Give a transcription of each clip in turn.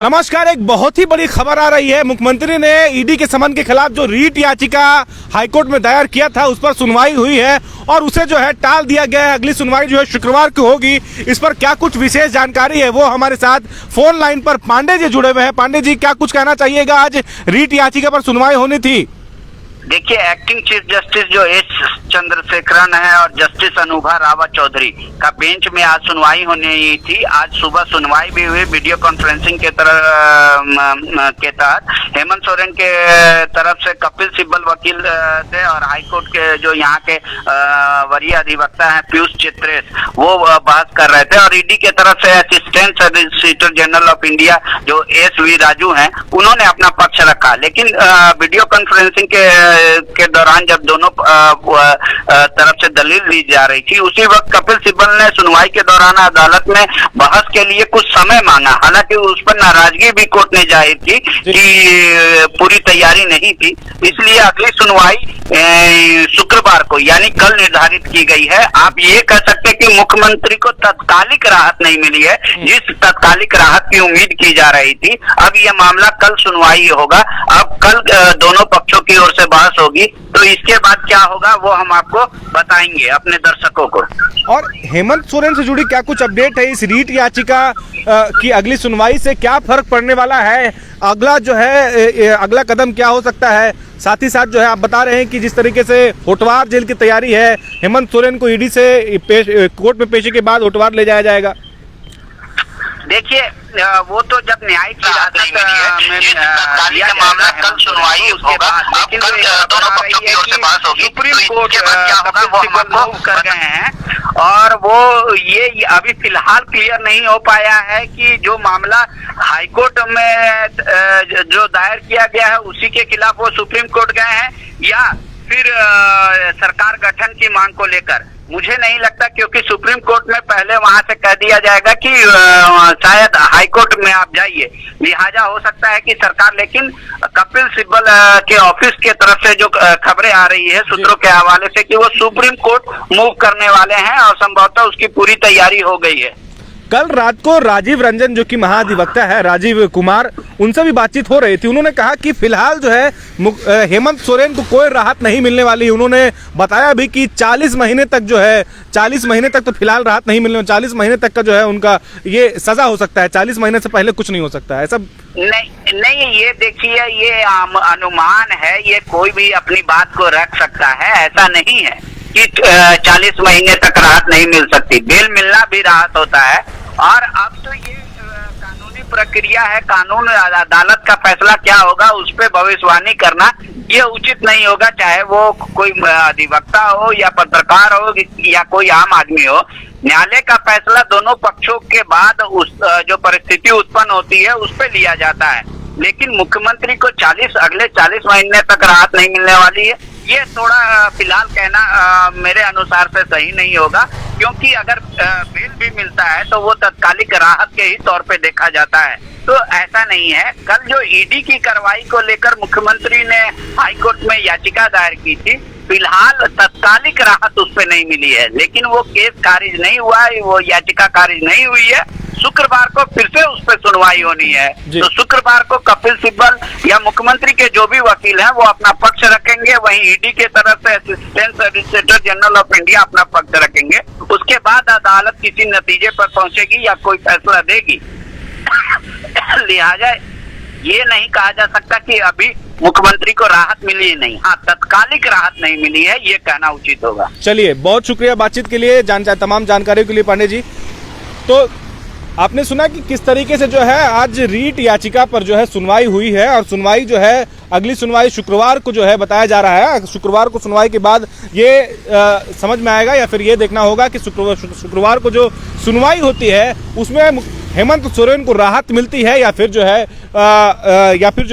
नमस्कार। एक बहुत ही बड़ी खबर आ रही है। मुख्यमंत्री ने ईडी के समन के खिलाफ जो रीट याचिका हाईकोर्ट में दायर किया था उस पर सुनवाई हुई है और उसे जो है टाल दिया गया है। अगली सुनवाई जो है शुक्रवार को होगी। इस पर क्या कुछ विशेष जानकारी है वो हमारे साथ फोन लाइन पर पांडे जी जुड़े हुए हैं। पांडे जी, क्या कुछ कहना चाहिएगा? आज रीट याचिका पर सुनवाई होनी थी। देखिए, एक्टिंग चीफ जस्टिस जो एस चंद्रशेखरन है और जस्टिस अनुभा रावत चौधरी का बेंच में आज सुनवाई होनी थी। आज सुबह सुनवाई भी हुई वीडियो कॉन्फ्रेंसिंग के तहत। हेमंत सोरेन के तरफ से कपिल सिब्बल वकील थे और हाईकोर्ट के जो यहाँ के वरीय अधिवक्ता हैं पीयूष चित्रेश, वो बहस कर रहे थे। और ईडी के तरफ से assistant solicitor general of India जो एस.वी. राजू हैं, उन्होंने अपना पक्ष रखा। लेकिन वीडियो कॉन्फ्रेंसिंग के दौरान जब दोनों तरफ से दलील दी जा रही थी, उसी वक्त कपिल सिब्बल ने सुनवाई के दौरान अदालत में बहस के लिए कुछ समय मांगा। हालांकि उस पर नाराजगी भी कोर्ट ने जाहिर की कि पूरी तैयारी नहीं थी, इसलिए अगली सुनवाई शुक्रवार को यानी कल निर्धारित की गई है। आप ये कह सकते हैं कि मुख्यमंत्री को तत्कालिक राहत नहीं मिली है, जिस तत्कालिक राहत की उम्मीद की जा रही थी। अब यह मामला कल सुनवाई होगा। अब कल दोनों पक्षों की ओर से बहस होगी, तो इसके बाद क्या होगा वो हम आपको बताएंगे अपने दर्शकों को। और हेमंत सोरेन से जुड़ी क्या कुछ अपडेट है? इस रीट याचिका की अगली सुनवाई से क्या फर्क पड़ने वाला है? अगला जो है अगला कदम क्या हो सकता है? साथ ही साथ जो है आप बता रहे हैं कि जिस तरीके से होटवार जेल की तैयारी है, हेमंत सोरेन को ईडी से कोर्ट में पेशी के बाद होटवार ले जाया जाएगा। देखिए, वो तो जब न्यायिक अदालत में मामला कल सुनवाई उसके बाद, लेकिन दोनों पक्षों की ओर से बात होगी। सुप्रीम कोर्ट मूव कर गए हैं और वो ये अभी फिलहाल क्लियर नहीं हो पाया है कि जो मामला हाईकोर्ट में जो दायर किया गया है उसी के खिलाफ वो सुप्रीम कोर्ट गए हैं या फिर सरकार गठन की मांग को लेकर। मुझे नहीं लगता, क्योंकि सुप्रीम कोर्ट में पहले वहां से कह दिया जाएगा कि शायद हाई कोर्ट में आप जाइए, लिहाजा हो सकता है कि सरकार, लेकिन कपिल सिब्बल के ऑफिस के तरफ से जो खबरें आ रही है सूत्रों के हवाले से कि वो सुप्रीम कोर्ट मूव करने वाले हैं और संभवतः उसकी पूरी तैयारी हो गई है। कल रात को राजीव रंजन जो कि महाधिवक्ता है, राजीव कुमार, उनसे भी बातचीत हो रही थी। उन्होंने कहा कि फिलहाल जो है हेमंत सोरेन को कोई राहत नहीं मिलने वाली। उन्होंने बताया भी कि 40 महीने तक जो है 40 महीने तक तो फिलहाल राहत नहीं मिलने, 40 महीने तक का जो है उनका ये सजा हो सकता है। 40 महीने से पहले कुछ नहीं हो सकता है। ऐसा नहीं, ये देखिए, ये अनुमान है, ये कोई भी अपनी बात को रख सकता है। ऐसा नहीं है कि 40 महीने तक राहत नहीं मिल सकती। बेल मिलना भी राहत होता है। और अब तो ये कानूनी प्रक्रिया है, कानून अदालत का फैसला क्या होगा उस पर भविष्यवाणी करना ये उचित नहीं होगा, चाहे वो कोई अधिवक्ता हो या पत्रकार हो या कोई आम आदमी हो। न्यायालय का फैसला दोनों पक्षों के बाद उस जो परिस्थिति उत्पन्न होती है उस पर लिया जाता है। लेकिन मुख्यमंत्री को अगले 40 महीने तक राहत नहीं मिलने वाली है, ये थोड़ा फिलहाल कहना मेरे अनुसार से सही नहीं होगा, क्योंकि अगर बेल भी मिलता है तो वो तत्कालिक राहत के ही तौर पे देखा जाता है। तो ऐसा नहीं है। कल जो ईडी की कार्रवाई को लेकर मुख्यमंत्री ने हाईकोर्ट में याचिका दायर की थी, फिलहाल तत्कालिक राहत उस पर नहीं मिली है, लेकिन वो केस खारिज नहीं हुआ है, वो याचिका खारिज नहीं हुई है। शुक्रवार को फिर से उस पर सुनवाई होनी है। तो शुक्रवार को कपिल सिब्बल या मुख्यमंत्री के जो भी वकील हैं वो अपना पक्ष रखेंगे, वहीं ईडी के तरफ से assistant solicitor general of India अपना पक्ष रखेंगे। उसके बाद अदालत किसी नतीजे पर पहुंचेगी या कोई फैसला देगी। लिहाजा ये नहीं कहा जा सकता कि अभी मुख्यमंत्री को राहत मिली नहीं। हाँ, तत्कालिक राहत नहीं मिली है, ये कहना उचित होगा। चलिए, बहुत शुक्रिया बातचीत के लिए, तमाम जानकारी के लिए पांडे जी। तो आपने सुना कि किस तरीके से जो है आज रीट याचिका पर जो है सुनवाई हुई है और सुनवाई जो है अगली सुनवाई शुक्रवार को जो है बताया जा रहा है। शुक्रवार को सुनवाई के बाद ये समझ में आएगा या फिर ये देखना होगा कि शुक्रवार को जो सुनवाई होती है उसमें हेमंत सोरेन को राहत मिलती है या फिर जो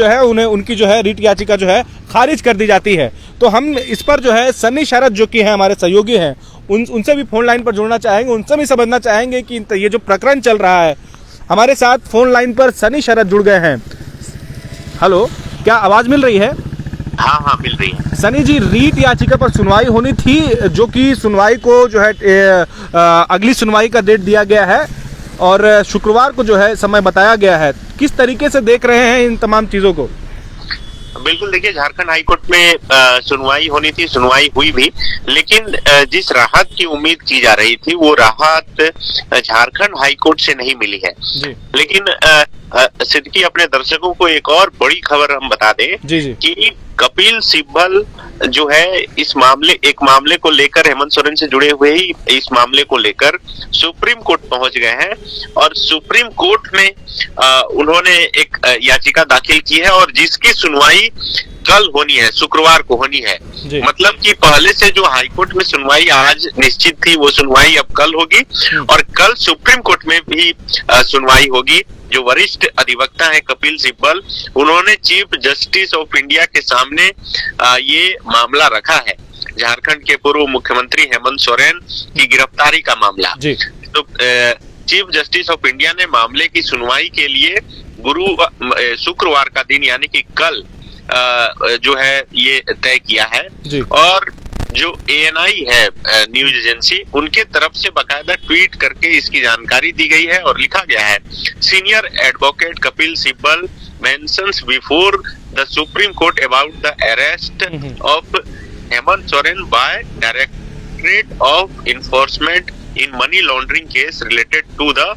है उन्हें उनकी जो है रीट याचिका जो है खारिज कर दी जाती है। तो हम इस पर जो है सन्नी शरद जो कि है हमारे सहयोगी हैं, उनसे भी फोन लाइन पर जुड़ना चाहेंगे, उनसे भी समझना चाहेंगे कि ये जो प्रकरण चल रहा है। हमारे साथ फोन लाइन पर सन्नी शरद जुड़ गए हैं। हेलो, क्या आवाज मिल रही है? हाँ, मिल रही है। सनी जी, रीट याचिका पर सुनवाई होनी थी, जो कि सुनवाई को जो है अगली सुनवाई का डेट दिया गया है। और शुक्रवार को जो है समय बताया गया है। किस तरीके से देख रहे हैं इन तमाम चीजों को? बिल्कुल, देखिए झारखंड हाईकोर्ट में सुनवाई होनी थी, सुनवाई हुई भी, लेकिन जिस राहत की उम्मीद की जा रही थी वो राहत झारखंड हाईकोर्ट से नहीं मिली है जी। लेकिन सिद्दीकी अपने दर्शकों को एक और बड़ी खबर हम बता दें जी जी। कि कपिल सिब्बल जो है एक मामले को लेकर हेमंत सोरेन से जुड़े हुए ही इस मामले को लेकर सुप्रीम कोर्ट पहुंच गए हैं और सुप्रीम कोर्ट में उन्होंने एक याचिका दाखिल की है और जिसकी सुनवाई कल होनी है, शुक्रवार को होनी है। मतलब कि पहले से जो हाईकोर्ट में सुनवाई आज निश्चित थी वो सुनवाई अब कल होगी और कल सुप्रीम कोर्ट में भी सुनवाई होगी। जो वरिष्ठ अधिवक्ता है कपिल सिब्बल, उन्होंने चीफ जस्टिस ऑफ इंडिया के सामने ये मामला रखा है, झारखंड के पूर्व मुख्यमंत्री हेमंत सोरेन की गिरफ्तारी का मामला। तो चीफ जस्टिस ऑफ इंडिया ने मामले की सुनवाई के लिए शुक्रवार का दिन यानी कि कल जो है ये तय किया है और जो ANI है न्यूज एजेंसी, उनके तरफ से बकायदा ट्वीट करके इसकी जानकारी दी गई है और लिखा गया है, senior advocate Kapil Sibal mentions before the Supreme Court about the arrest of Hemant Soren by Directorate of Enforcement in money laundering case related to the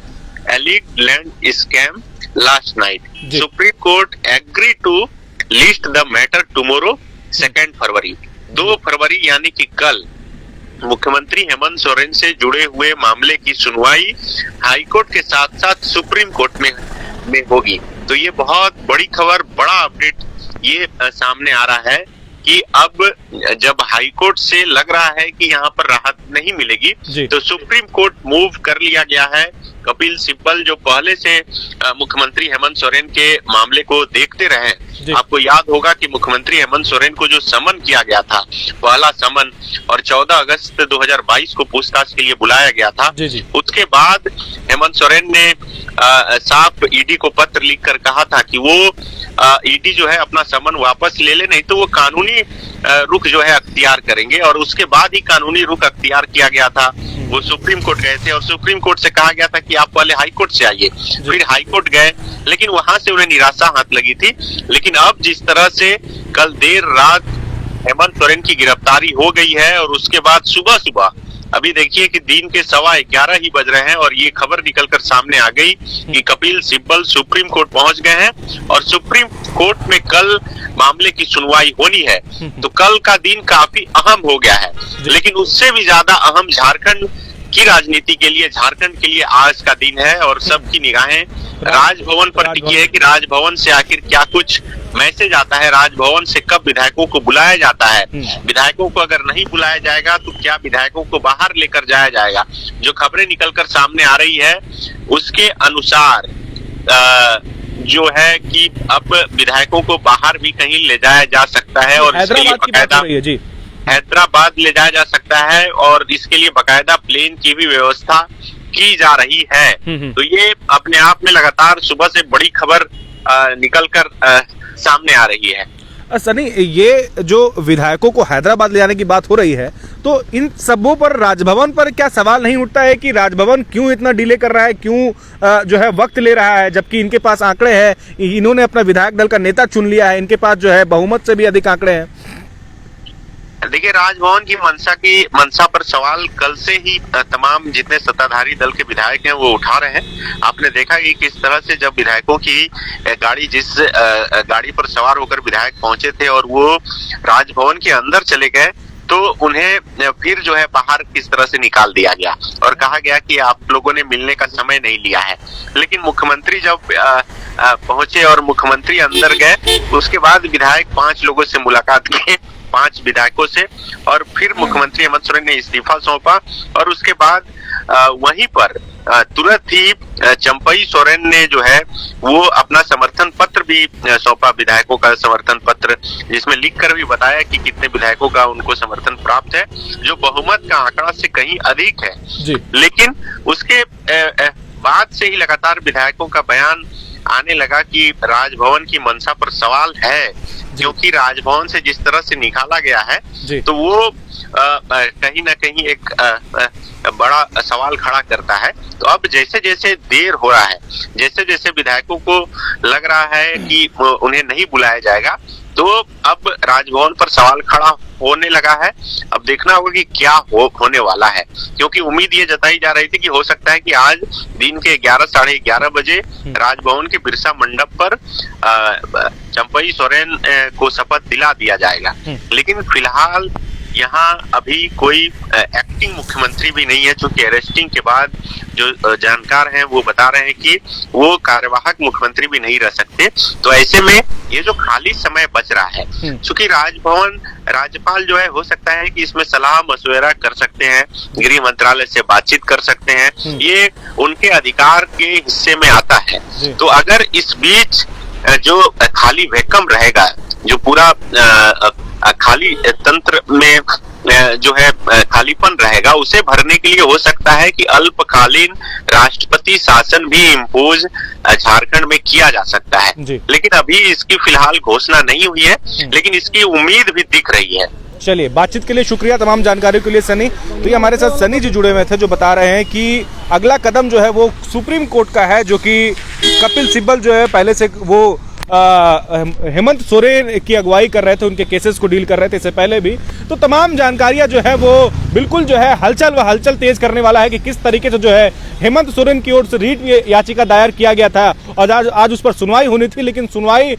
alleged land scam last night. Supreme Court agree to list the matter tomorrow 2 February. 2 फरवरी यानी कि कल मुख्यमंत्री हेमंत सोरेन से जुड़े हुए मामले की सुनवाई हाईकोर्ट के साथ साथ सुप्रीम कोर्ट में होगी। तो ये बहुत बड़ी खबर, बड़ा अपडेट ये सामने आ रहा है कि अब जब हाईकोर्ट से लग रहा है कि यहाँ पर राहत नहीं मिलेगी तो सुप्रीम कोर्ट मूव कर लिया गया है। कपिल सिब्बल जो पहले से मुख्यमंत्री हेमंत सोरेन के मामले को देखते रहे, आपको याद होगा कि मुख्यमंत्री हेमंत सोरेन को जो समन किया गया था, पहला समन, और 14 अगस्त 2022 को पूछताछ के लिए बुलाया गया था। उसके बाद हेमंत सोरेन ने साफ ईडी को पत्र लिखकर कहा था कि वो ईडी जो है अपना समन वापस ले ले, नहीं तो वो कानूनी रुख जो है अख्तियार करेंगे। और उसके बाद ही कानूनी रुख अख्तियार किया गया था। वो सुप्रीम कोर्ट गए थे और सुप्रीम कोर्ट से कहा गया था कि आप पहले हाई कोर्ट से आइए। फिर हाई कोर्ट गए लेकिन वहां से उन्हें निराशा हाथ लगी थी। लेकिन अब जिस तरह से कल देर रात हेमंत सोरेन की गिरफ्तारी हो गई है और उसके बाद सुबह अभी देखिए कि दिन के 11:15 ही बज रहे हैं और ये खबर निकलकर सामने आ गई कि कपिल सिब्बल सुप्रीम कोर्ट पहुंच गए हैं और सुप्रीम कोर्ट में कल मामले की सुनवाई होनी है। तो कल का दिन काफी अहम हो गया है, लेकिन उससे भी ज्यादा अहम झारखंड की राजनीति के लिए, झारखंड के लिए आज का दिन है और सबकी निगाहें राजभवन पर टिकी है कि राजभवन से आखिर क्या कुछ मैसेज आता है, राजभवन से कब विधायकों को बुलाया जाता है, विधायकों को अगर नहीं बुलाया जाएगा तो क्या विधायकों को बाहर लेकर जाया जाएगा। जो खबरें निकलकर सामने आ रही है उसके अनुसार जो है कि अब विधायकों को बाहर भी कहीं ले जाया जा सकता है और इसके लिए बकायदा हैदराबाद ले जाया जा सकता है और इसके लिए बकायदा प्लेन की भी व्यवस्था की जा रही है। तो ये अपने आप में लगातार सुबह से बड़ी खबर निकलकर सामने आ रही है। सनी, ये जो विधायकों को हैदराबाद ले जाने की बात हो रही है तो इन सबों पर राजभवन पर क्या सवाल नहीं उठता है कि राजभवन क्यों इतना डिले कर रहा है, क्यों जो है वक्त ले रहा है, जबकि इनके पास आंकड़े हैं, इन्होंने अपना विधायक दल का नेता चुन लिया है, इनके पास जो है बहुमत से भी अधिक आंकड़े हैं। देखिए, राजभवन की मंशा पर सवाल कल से ही तमाम जितने सत्ताधारी दल के विधायक हैं वो उठा रहे हैं। आपने देखा कि किस तरह से जब विधायकों की गाड़ी जिस गाड़ी पर सवार होकर विधायक पहुंचे थे और वो राजभवन के अंदर चले गए तो उन्हें फिर जो है बाहर किस तरह से निकाल दिया गया और कहा गया कि आप लोगों ने मिलने का समय नहीं लिया है। लेकिन मुख्यमंत्री जब पहुंचे और मुख्यमंत्री अंदर गए उसके बाद विधायक 5 लोगों से मुलाकात किए, 5 विधायकों से, और फिर मुख्यमंत्री हेमंत सोरेन ने इस्तीफा सौंपा और उसके बाद वहीं पर तुरंत ही चंपई सोरेन ने जो है वो अपना समर्थन पत्र भी सौंपा, विधायकों का समर्थन पत्र, जिसमें लिखकर भी बताया कि कितने विधायकों का उनको समर्थन प्राप्त है, जो बहुमत का आंकड़ा से कहीं अधिक है। लेकिन उसके बाद से ही लगातार विधायकों का बयान आने लगा कि राजभवन की मंशा पर सवाल है, क्योंकि राजभवन से जिस तरह से निकाला गया है तो वो कहीं ना कहीं एक बड़ा सवाल खड़ा करता है। तो अब जैसे जैसे देर हो रहा है, जैसे जैसे विधायकों को लग रहा है कि उन्हें नहीं बुलाया जाएगा, तो अब राजभवन पर सवाल खड़ा होने लगा है। अब देखना होगा कि क्या होने वाला है, क्योंकि उम्मीद ये जताई जा रही थी कि हो सकता है कि आज दिन के 11 साढ़े 11 बजे राजभवन के बिरसा मंडप पर चंपई सोरेन को शपथ दिला दिया जाएगा। लेकिन फिलहाल यहाँ अभी कोई एक्टिंग मुख्यमंत्री भी नहीं है, क्योंकि अरेस्टिंग के बाद जो जानकार हैं वो बता रहे हैं कि वो कार्यवाहक मुख्यमंत्री भी नहीं रह सकते। तो ऐसे में ये जो खाली समय बच रहा है, क्योंकि राजभवन राज्यपाल जो है हो सकता है कि इसमें सलाह मशवरा कर सकते हैं, गृह मंत्रालय से बातचीत कर सकते हैं, ये उनके अधिकार के हिस्से में आता है। तो अगर इस बीच जो खाली वैकम रहेगा, जो पूरा खाली तंत्र में जो है खालीपन रहेगा, उसे भरने के लिए हो सकता है कि अल्पकालीन राष्ट्रपति शासन भी इम्पोज झारखंड में किया जा सकता है। लेकिन अभी इसकी फिलहाल घोषणा नहीं हुई है, लेकिन इसकी उम्मीद भी दिख रही है। चलिए, बातचीत के लिए शुक्रिया, तमाम जानकारी के लिए सनी। तो ये हमारे साथ सनी जी जुड़े हुए थे, जो बता रहे हैं कि अगला कदम जो है वो सुप्रीम कोर्ट का है, जो कि कपिल सिब्बल जो है पहले से वो हेमंत सोरेन की अगुवाई कर रहे थे, उनके केसेस को डील कर रहे थे इससे पहले भी। तो तमाम जानकारियां जो है वो बिल्कुल जो है हलचल तेज करने वाला है कि किस तरीके से जो है हेमंत सोरेन की ओर से रीट याचिका दायर किया गया था और आज उस पर सुनवाई होनी थी, लेकिन सुनवाई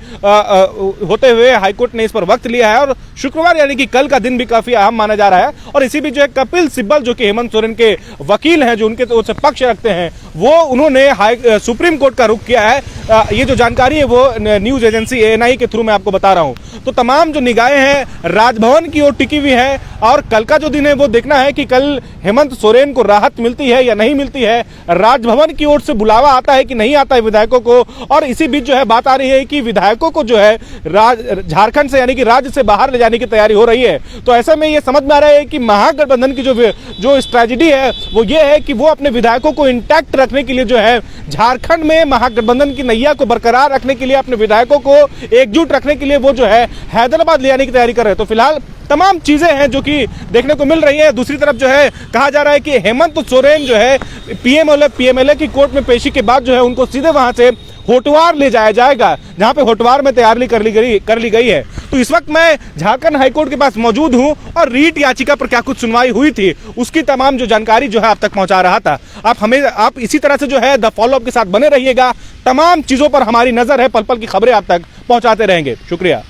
होते हुए हाईकोर्ट ने इस पर वक्त लिया है और शुक्रवार यानी कि कल का दिन भी काफी अहम माना जा रहा है। और इसी बीच जो है कपिल सिब्बल जो कि हेमंत सोरेन के वकील हैं, जो उनके ओर से पक्ष रखते हैं, वो उन्होंने सुप्रीम कोर्ट का रुख किया है। ये जो जानकारी है वो न्यूज एजेंसी ANI के थ्रू मैं आपको बता रहा हूं। तो तमाम जो निगाहें हैं राजभवन की ओर टिकी हुई है और कल का जो दिन है वो देखना है कि कल हेमंत सोरेन को राहत मिलती है या नहीं मिलती है, राजभवन की ओर से बुलावा आता है कि नहीं आता है विधायकों को। और इसी बीच जो है बात आ रही है कि विधायकों को जो है झारखंड से यानी कि राज्य से बाहर ले जाने की तैयारी हो रही है। तो ऐसे में ये समझ में आ रहा है कि महागठबंधन की जो स्ट्रेटजी है वो ये है कि वो अपने विधायकों को इंटैक्ट रखने के लिए जो है झारखंड में महागठबंधन की नैया को बरकरार रखने के लिए, अपने विधायकों को एकजुट रखने के लिए वो जो है हैदराबाद ले जाने की तैयारी कर रहे हैं। तो फिलहाल तमाम चीजें हैं जो कि देखने को मिल रही है। दूसरी तरफ जो है कहा जा रहा है कि हेमंत सोरेन जो है PMLA की कोर्ट में पेशी के बाद जो है उनको सीधे वहां से होटवार ले जाया जाएगा, जहां पे होटवार में तैयारी कर ली गई है। तो इस वक्त मैं झारखंड हाईकोर्ट के पास मौजूद हूं और रीट याचिका पर क्या कुछ सुनवाई हुई थी उसकी तमाम जो जानकारी जो है आप तक पहुंचा रहा था। आप इसी तरह से जो है द फॉलोअप के साथ बने रहिएगा। तमाम चीजों पर हमारी नजर है, पल पल की खबरें आप तक पहुंचाते रहेंगे। शुक्रिया।